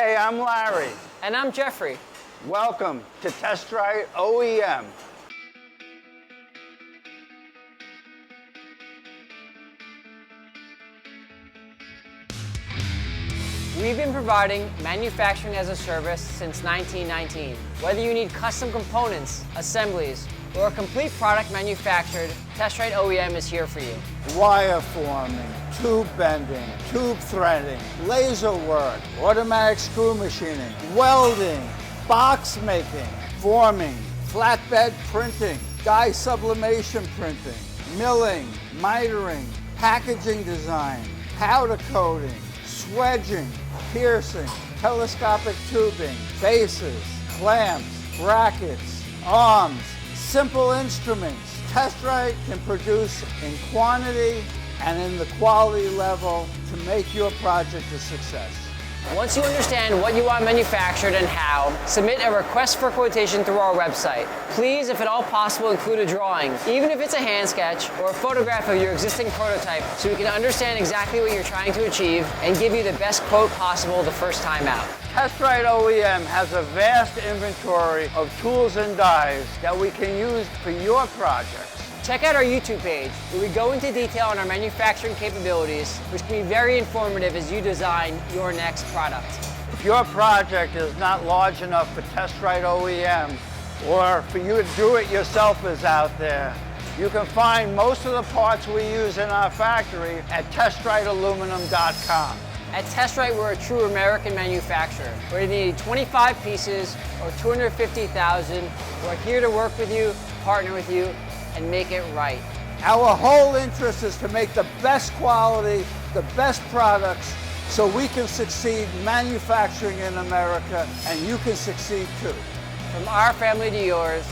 Hey, I'm Larry. And I'm Jeffrey. Welcome to Testrite OEM. We've been providing manufacturing as a service since 1919. Whether you need custom components, assemblies, or a complete product manufactured, Testrite OEM is here for you. Wire forming, tube bending, tube threading, laser work, automatic screw machining, welding, box making, forming, flatbed printing, die sublimation printing, milling, mitering, packaging design, powder coating, swedging, piercing, telescopic tubing, bases, clamps, brackets, arms, simple instruments. Testrite can produce in quantity and in the quality level to make your project a success. Once you understand what you want manufactured and how, submit a request for quotation through our website. Please, if at all possible, include a drawing, even if it's a hand sketch or a photograph of your existing prototype, so we can understand exactly what you're trying to achieve and give you the best quote possible the first time out. Testrite OEM has a vast inventory of tools and dies that we can use for your projects. Check out our YouTube page, where we go into detail on our manufacturing capabilities, which can be very informative as you design your next product. If your project is not large enough for Testrite OEM, or for you to do it yourselfers out there, you can find most of the parts we use in our factory at testritealuminum.com. At Testrite, we're a true American manufacturer. Whether you need 25 pieces or 250,000, we're here to work with you, partner with you, and make it right. Our whole interest is to make the best quality, the best products, so we can succeed manufacturing in America, and you can succeed too. From our family to yours.